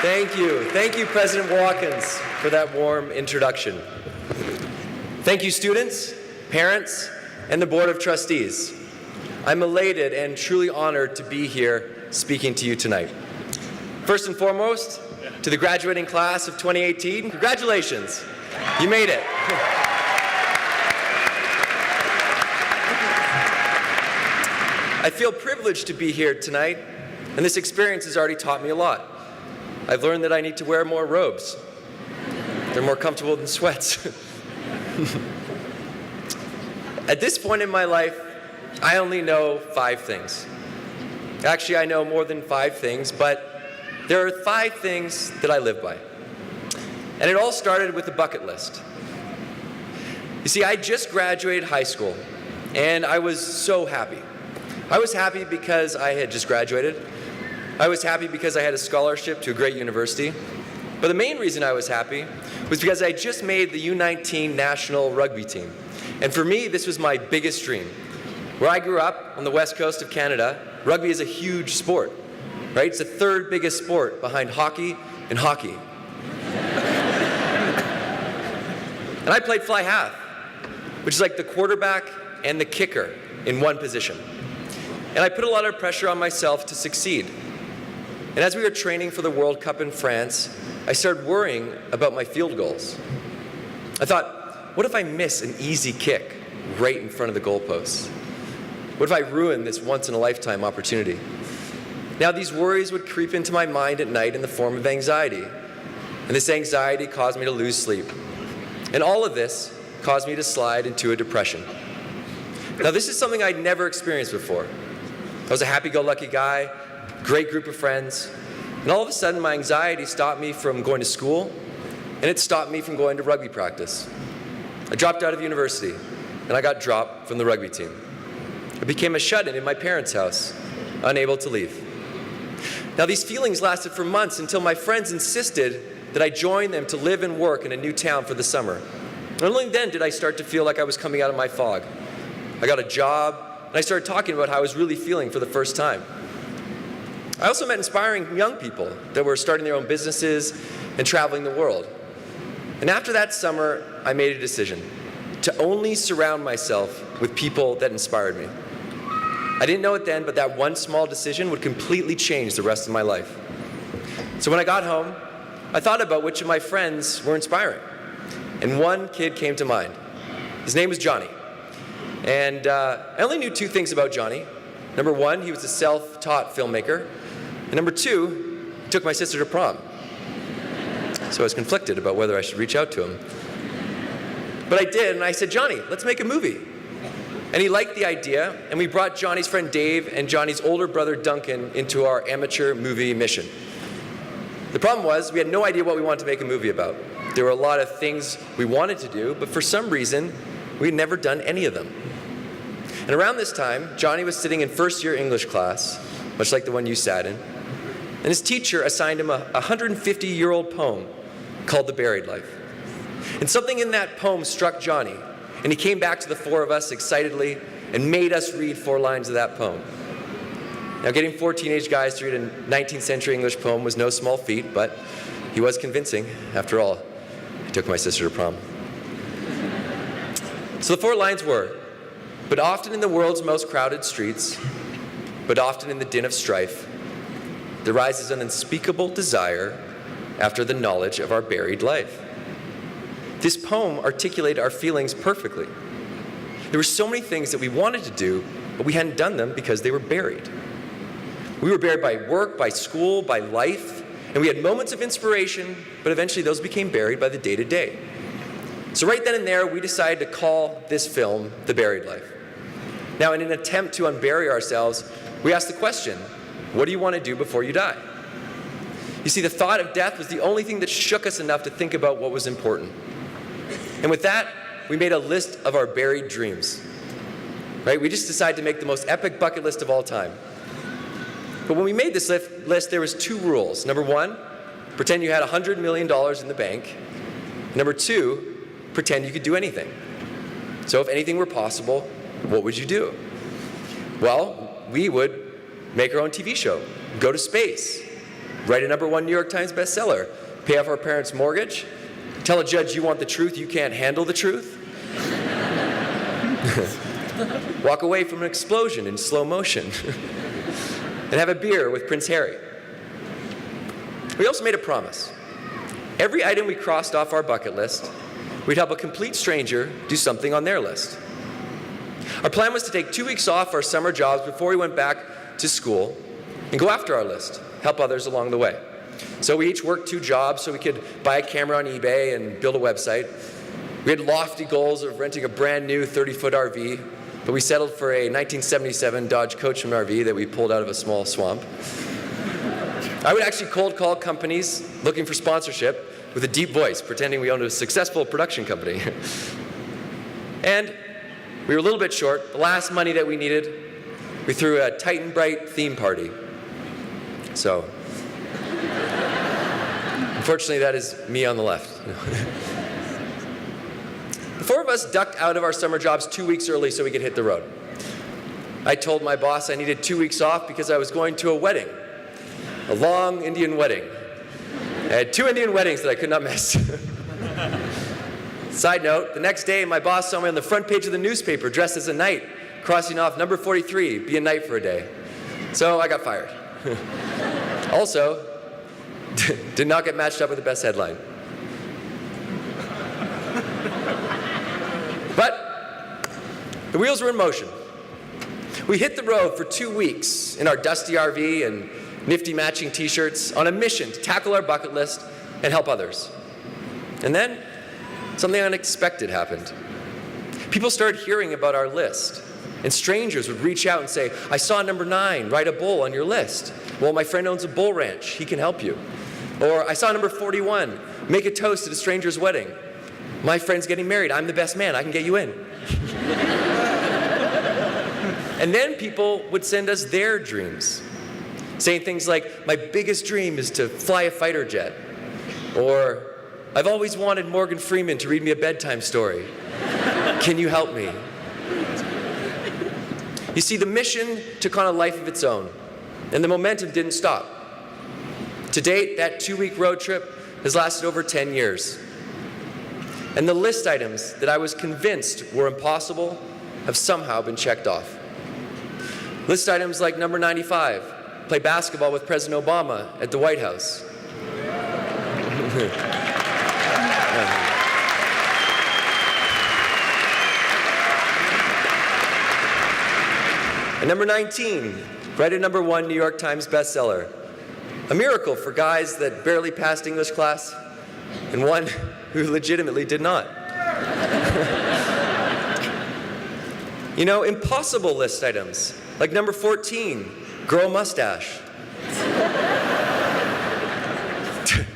Thank you. Thank you, President Watkins, for that warm introduction. Thank you, students, parents, and the Board of Trustees. I'm elated and truly honored to be here speaking to you tonight. First and foremost, to the graduating class of 2018, congratulations. You made it. I feel privileged to be here tonight, and this experience has already taught me a lot. I've learned that I need to wear more robes. They're more comfortable than sweats. At this point in my life, I only know 5 things. Actually, I know more than 5 things, but there are 5 things that I live by. And it all started with a bucket list. You see, I just graduated high school, and I was so happy. I was happy because I had just graduated. I was happy because I had a scholarship to a great university. But the main reason I was happy was because I just made the U19 national rugby team. And for me, this was my biggest dream. Where I grew up on the west coast of Canada, rugby is a huge sport, right? It's the 3rd biggest sport behind hockey and hockey. And I played fly half, which is like the quarterback and the kicker in one position. And I put a lot of pressure on myself to succeed. And as we were training for the World Cup in France, I started worrying about my field goals. I thought, what if I miss an easy kick right in front of the goalposts? What if I ruin this once-in-a-lifetime opportunity? Now, these worries would creep into my mind at night in the form of anxiety. And this anxiety caused me to lose sleep. And all of this caused me to slide into a depression. Now, this is something I'd never experienced before. I was a happy-go-lucky guy, great group of friends, and all of a sudden my anxiety stopped me from going to school, and it stopped me from going to rugby practice. I dropped out of university, and I got dropped from the rugby team. I became a shut-in in my parents' house, unable to leave. Now, these feelings lasted for months until my friends insisted that I join them to live and work in a new town for the summer. And only then did I start to feel like I was coming out of my fog. I got a job, and I started talking about how I was really feeling for the first time. I also met inspiring young people that were starting their own businesses and traveling the world. And after that summer, I made a decision to only surround myself with people that inspired me. I didn't know it then, but that one small decision would completely change the rest of my life. So when I got home, I thought about which of my friends were inspiring. And one kid came to mind. His name was Johnny. And I only knew 2 things about Johnny. Number 1, he was a self-taught filmmaker. And number 2, he took my sister to prom. So I was conflicted about whether I should reach out to him. But I did, and I said, Johnny, let's make a movie. And he liked the idea, and we brought Johnny's friend Dave and Johnny's older brother Duncan into our amateur movie mission. The problem was, we had no idea what we wanted to make a movie about. There were a lot of things we wanted to do, but for some reason, we had never done any of them. And around this time, Johnny was sitting in first-year English class, much like the one you sat in, and his teacher assigned him a 150-year-old poem called The Buried Life. And something in that poem struck Johnny, and he came back to the 4 of us excitedly and made us read 4 lines of that poem. Now, getting 4 teenage guys to read a 19th century English poem was no small feat, but he was convincing. After all, he took my sister to prom. So the 4 lines were, but often in the world's most crowded streets, but often in the din of strife, there rises an unspeakable desire after the knowledge of our buried life. This poem articulated our feelings perfectly. There were so many things that we wanted to do, but we hadn't done them because they were buried. We were buried by work, by school, by life, and we had moments of inspiration, but eventually those became buried by the day-to-day. So right then and there, we decided to call this film The Buried Life. Now, in an attempt to unbury ourselves, we asked the question, what do you want to do before you die? You see, the thought of death was the only thing that shook us enough to think about what was important. And with that, we made a list of our buried dreams. Right? We just decided to make the most epic bucket list of all time. But when we made this list, there was 2 rules. Number 1, pretend you had $100 million in the bank. Number 2, pretend you could do anything. So if anything were possible, what would you do? Well, we would make our own TV show, go to space, write a #1 New York Times bestseller, pay off our parents' mortgage, tell a judge you want the truth, you can't handle the truth, walk away from an explosion in slow motion, and have a beer with Prince Harry. We also made a promise. Every item we crossed off our bucket list, we'd help a complete stranger do something on their list. Our plan was to take 2 weeks off our summer jobs before we went back to school and go after our list, help others along the way. So we each worked 2 jobs so we could buy a camera on eBay and build a website. We had lofty goals of renting a brand new 30-foot RV, but we settled for a 1977 Dodge Coachman RV that we pulled out of a small swamp. I would actually cold call companies looking for sponsorship with a deep voice, pretending we owned a successful production company. And we were a little bit short. The last money that we needed, we threw a Titan Bright theme party. So, unfortunately, that is me on the left. The 4 of us ducked out of our summer jobs 2 weeks early so we could hit the road. I told my boss I needed 2 weeks off because I was going to a wedding, a long Indian wedding. I had 2 Indian weddings that I could not miss. Side note, the next day my boss saw me on the front page of the newspaper dressed as a knight, crossing off number 43, be a knight for a day. So I got fired. Also, did not get matched up with the best headline. But the wheels were in motion. We hit the road for 2 weeks in our dusty RV and nifty matching t-shirts on a mission to tackle our bucket list and help others. And then something unexpected happened. People started hearing about our list, and strangers would reach out and say, I saw number 9, write a bull on your list. Well, my friend owns a bull ranch, he can help you. Or I saw number 41, make a toast at a stranger's wedding. My friend's getting married, I'm the best man, I can get you in. And then people would send us their dreams, saying things like, my biggest dream is to fly a fighter jet. Or, I've always wanted Morgan Freeman to read me a bedtime story. Can you help me? You see, the mission took on a life of its own, and the momentum didn't stop. To date, that 2-week road trip has lasted over 10 years. And the list items that I was convinced were impossible have somehow been checked off. List items like number 95, play basketball with President Obama at the White House. And number 19, write a #1 New York Times bestseller. A miracle for guys that barely passed English class, and one who legitimately did not. You know, impossible list items, like number 14, grow a mustache.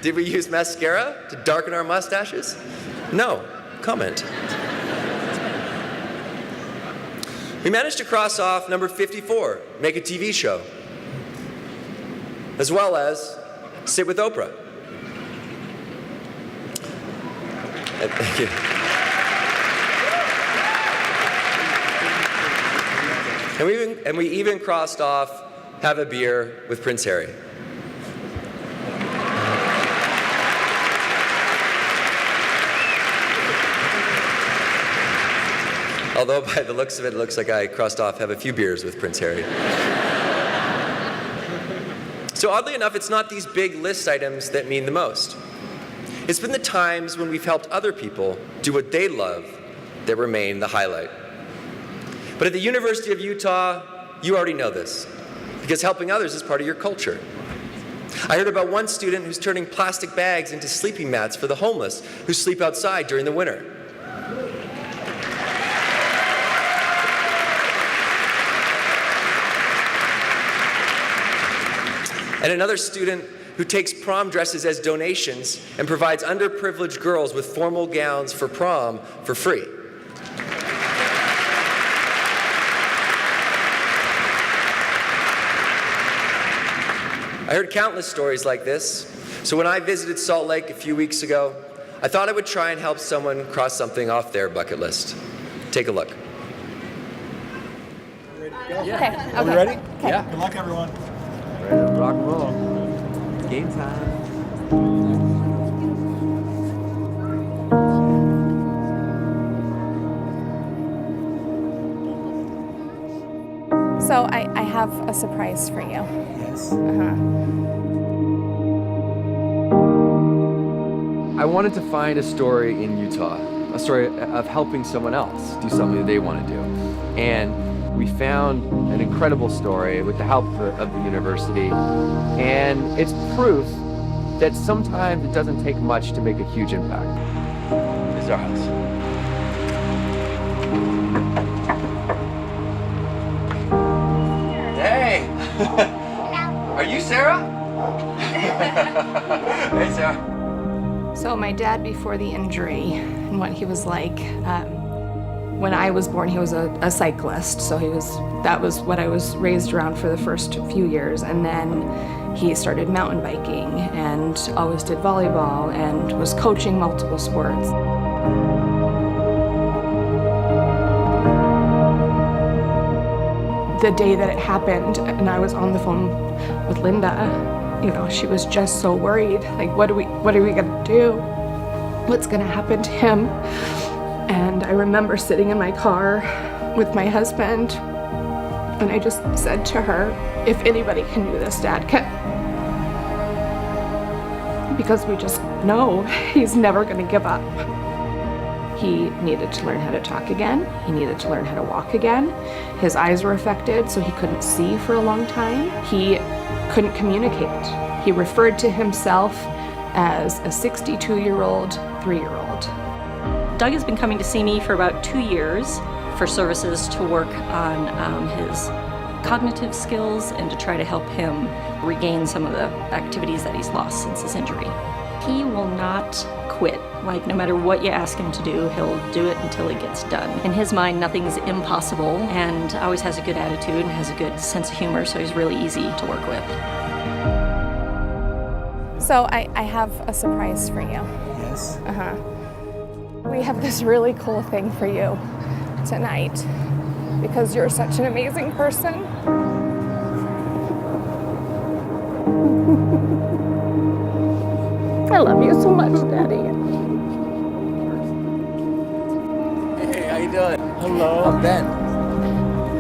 Did we use mascara to darken our mustaches? No. Comment. We managed to cross off number 54, make a TV show, as well as sit with Oprah. Thank you. And we even crossed off have a beer with Prince Harry. Although by the looks of it, it looks like I crossed off have a few beers with Prince Harry. So oddly enough, it's not these big list items that mean the most. It's been the times when we've helped other people do what they love that remain the highlight. But at the University of Utah, you already know this, because helping others is part of your culture. I heard about one student who's turning plastic bags into sleeping mats for the homeless who sleep outside during the winter. And another student who takes prom dresses as donations and provides underprivileged girls with formal gowns for prom for free. I heard countless stories like this, so when I visited Salt Lake a few weeks ago, I thought I would try and help someone cross something off their bucket list. Take a look. Okay. Are we ready? Okay. Yeah. Good luck, everyone. Ready to rock and roll. Game time. So I have a surprise for you. Yes. I wanted to find a story in Utah, a story of helping someone else do something that they want to do. And we found an incredible story with the help of the university. And it's proof that sometimes it doesn't take much to make a huge impact. This is our house. Hey! Are you Sarah? Hey, Sarah. So my dad, before the injury and what he was like, when I was born, he was a cyclist. So that was what I was raised around for the first few years. And then he started mountain biking and always did volleyball and was coaching multiple sports. The day that it happened, and I was on the phone with Linda, she was just so worried. Like, what are we gonna do? What's gonna happen to him? And I remember sitting in my car with my husband, and I just said to her, if anybody can do this, Dad can. Because we just know he's never gonna give up. He needed to learn how to talk again. He needed to learn how to walk again. His eyes were affected, so he couldn't see for a long time. He couldn't communicate. He referred to himself as a 62-year-old, 3-year-old. Doug has been coming to see me for about 2 years for services to work on his cognitive skills and to try to help him regain some of the activities that he's lost since his injury. He will not quit. Like, no matter what you ask him to do, he'll do it until it gets done. In his mind, nothing's impossible, and always has a good attitude and has a good sense of humor, so he's really easy to work with. So I have a surprise for you. Yes. We have this really cool thing for you tonight because you're such an amazing person. I love you so much, Daddy. Hey, how you doing? Hello. I'm Ben.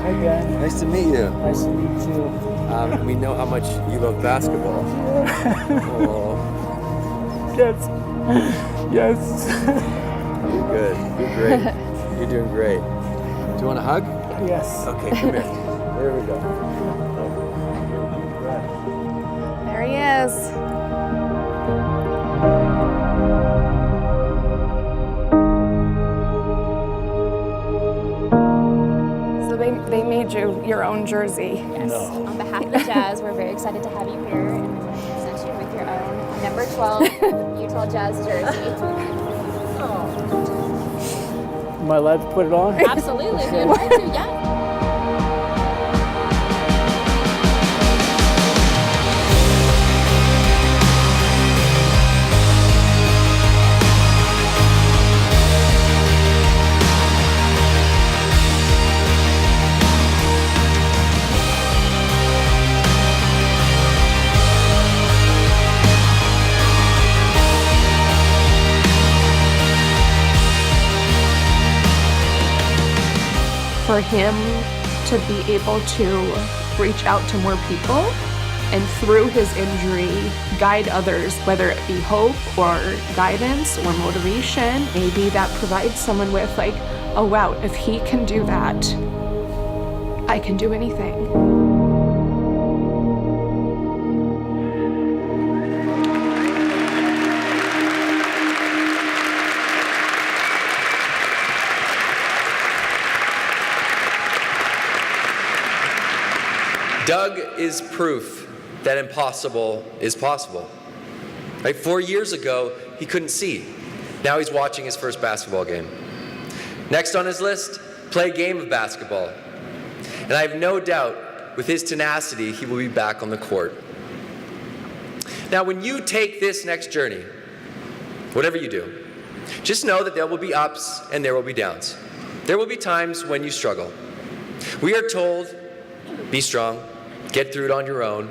Hi, Ben. Nice to meet you. Nice to meet you. We know how much you love basketball. Oh, Yes. Yes. you're good. You're great. You're doing great. Do you want a hug? Yes. Okay, come here. There we go. There he is. So they made you your own jersey. Yes. No. On behalf of the Jazz, we're very excited to have you here and present you with your own number 12 Utah Jazz jersey. Am I allowed to put it on? Absolutely, if you'd like to, yeah. For him to be able to reach out to more people and through his injury guide others, whether it be hope or guidance or motivation, maybe that provides someone with like, oh wow, if he can do that, I can do anything. Doug is proof that impossible is possible. Right? 4 years ago, he couldn't see. Now he's watching his first basketball game. Next on his list, play a game of basketball. And I have no doubt, with his tenacity, he will be back on the court. Now, when you take this next journey, whatever you do, just know that there will be ups and there will be downs. There will be times when you struggle. We are told, be strong, get through it on your own,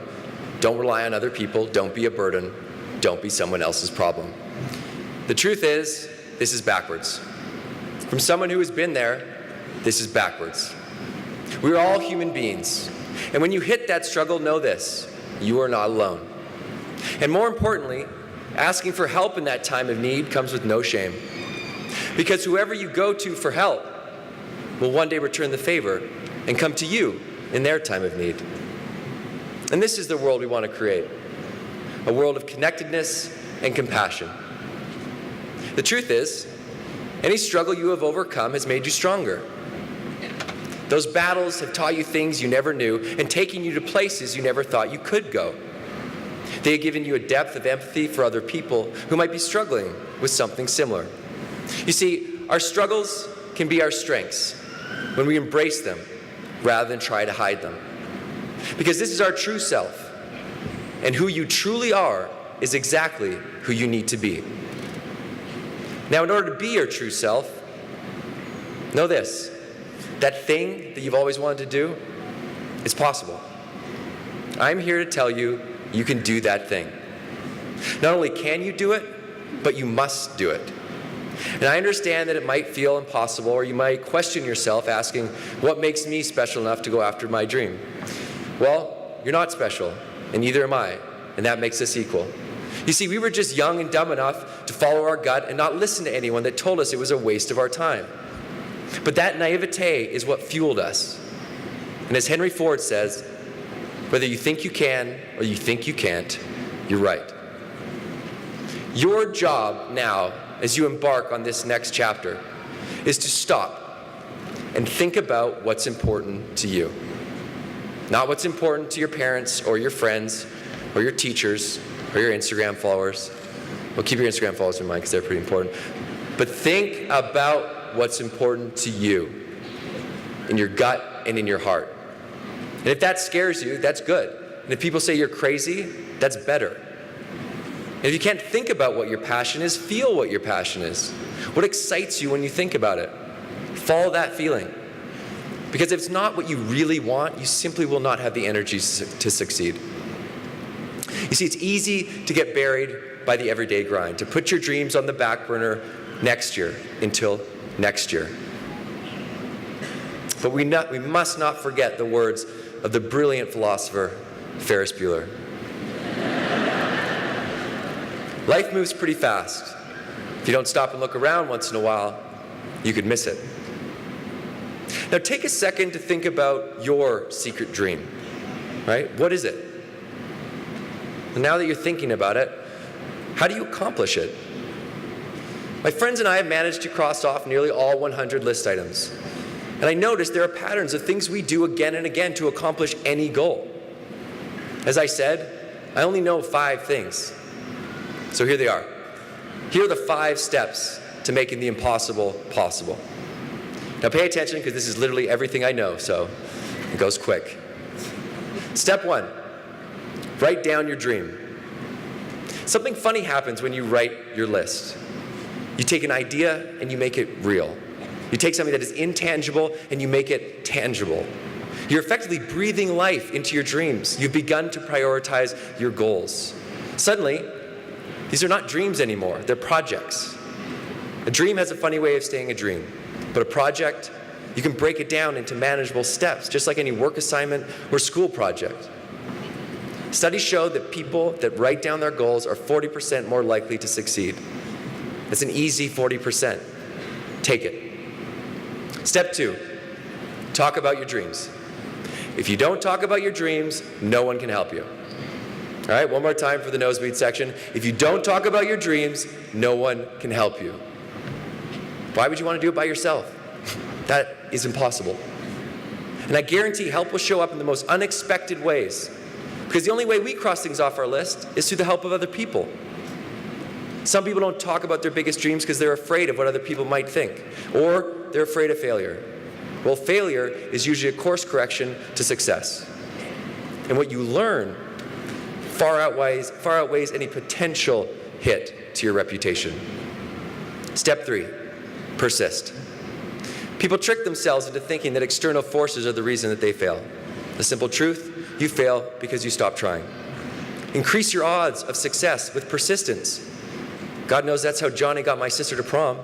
Don't rely on other people. Don't be a burden. Don't be someone else's problem. The truth is, this is backwards. From someone who has been there, this is backwards. We are all human beings. And when you hit that struggle, know this: you are not alone. And more importantly, asking for help in that time of need comes with no shame. Because whoever you go to for help will one day return the favor and come to you in their time of need. And this is the world we want to create: a world of connectedness and compassion. The truth is, any struggle you have overcome has made you stronger. Those battles have taught you things you never knew and taken you to places you never thought you could go. They have given you a depth of empathy for other people who might be struggling with something similar. You see, our struggles can be our strengths when we embrace them rather than try to hide them. Because this is our true self, and who you truly are is exactly who you need to be. Now, in order to be your true self, know this: that thing that you've always wanted to do is possible. I'm here to tell you, you can do that thing. Not only can you do it, but you must do it. And I understand that it might feel impossible, or you might question yourself asking, what makes me special enough to go after my dream? Well, you're not special, and neither am I, and that makes us equal. You see, we were just young and dumb enough to follow our gut and not listen to anyone that told us it was a waste of our time. But that naivete is what fueled us. And as Henry Ford says, whether you think you can or you think you can't, you're right. Your job now, as you embark on this next chapter, is to stop and think about what's important to you. Not what's important to your parents or your friends or your teachers or your Instagram followers. Well, keep your Instagram followers in mind because they're pretty important. But think about what's important to you, in your gut and in your heart. And if that scares you, that's good. And if people say you're crazy, that's better. And if you can't think about what your passion is, feel what your passion is. What excites you when you think about it? Follow that feeling. Because if it's not what you really want, you simply will not have the energy to succeed. You see, it's easy to get buried by the everyday grind, to put your dreams on the back burner next year until next year. But we must not forget the words of the brilliant philosopher Ferris Bueller. Life moves pretty fast. If you don't stop and look around once in a while, you could miss it. Now take a second to think about your secret dream, right? What is it? And now that you're thinking about it, how do you accomplish it? My friends and I have managed to cross off nearly all 100 list items. And I noticed there are patterns of things we do again and again to accomplish any goal. As I said, I only know 5 things. So here they are. Here are the 5 steps to making the impossible possible. Now pay attention, because this is literally everything I know, so it goes quick. Step 1, write down your dream. Something funny happens when you write your list. You take an idea and you make it real. You take something that is intangible and you make it tangible. You're effectively breathing life into your dreams. You've begun to prioritize your goals. Suddenly, these are not dreams anymore, they're projects. A dream has a funny way of staying a dream, but a project, you can break it down into manageable steps, just like any work assignment or school project. Studies show that people that write down their goals are 40% more likely to succeed. It's an easy 40%. Take it. Step 2, talk about your dreams. If you don't talk about your dreams, no one can help you. All right, one more time for the nosebleed section. If you don't talk about your dreams, no one can help you. Why would you want to do it by yourself? That is impossible. And I guarantee help will show up in the most unexpected ways. Because the only way we cross things off our list is through the help of other people. Some people don't talk about their biggest dreams because they're afraid of what other people might think, or they're afraid of failure. Well, failure is usually a course correction to success. And what you learn far outweighs any potential hit to your reputation. Step 3, persist. People trick themselves into thinking that external forces are the reason that they fail. The simple truth, you fail because you stop trying. Increase your odds of success with persistence. God knows that's how Johnny got my sister to prom.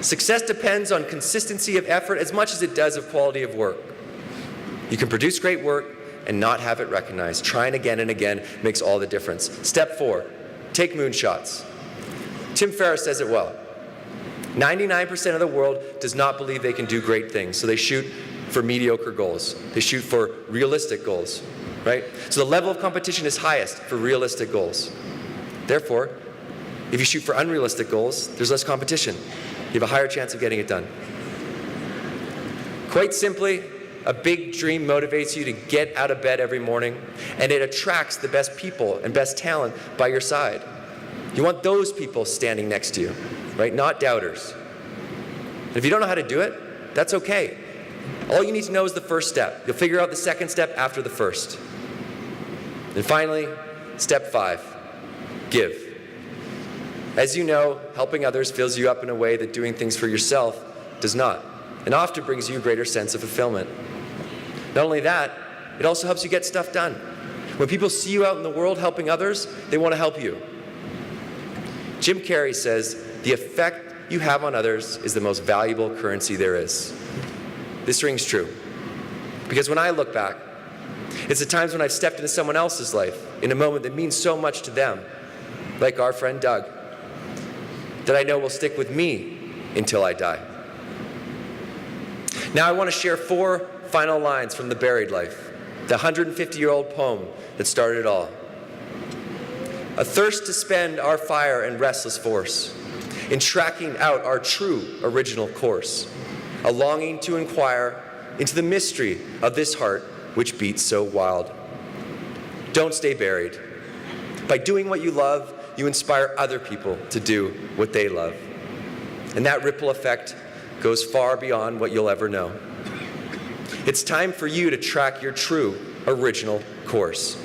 Success depends on consistency of effort as much as it does of quality of work. You can produce great work and not have it recognized. Trying again and again makes all the difference. Step 4, take moonshots. Tim Ferriss says it well. 99% of the world does not believe they can do great things, so they shoot for mediocre goals. They shoot for realistic goals, right? So the level of competition is highest for realistic goals. Therefore, if you shoot for unrealistic goals, there's less competition. You have a higher chance of getting it done. Quite simply, a big dream motivates you to get out of bed every morning, and it attracts the best people and best talent by your side. You want those people standing next to you, right? Not doubters. And if you don't know how to do it, that's okay. All you need to know is the first step. You'll figure out the second step after the first. And finally, step 5, give. As you know, helping others fills you up in a way that doing things for yourself does not, and often brings you a greater sense of fulfillment. Not only that, it also helps you get stuff done. When people see you out in the world helping others, they want to help you. Jim Carrey says, the effect you have on others is the most valuable currency there is. This rings true. Because when I look back, it's the times when I've stepped into someone else's life in a moment that means so much to them, like our friend Doug, that I know will stick with me until I die. Now I want to share 4 final lines from The Buried Life, the 150-year-old poem that started it all. A thirst to spend our fire and restless force in tracking out our true original course, a longing to inquire into the mystery of this heart which beats so wild. Don't stay buried. By doing what you love, you inspire other people to do what they love. And that ripple effect goes far beyond what you'll ever know. It's time for you to track your true original course.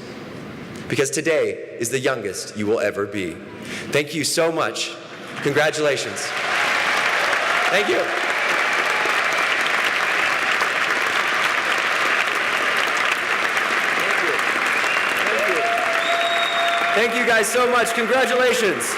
Because today is the youngest you will ever be. Thank you so much. Congratulations. Thank you. Thank you guys so much. Congratulations.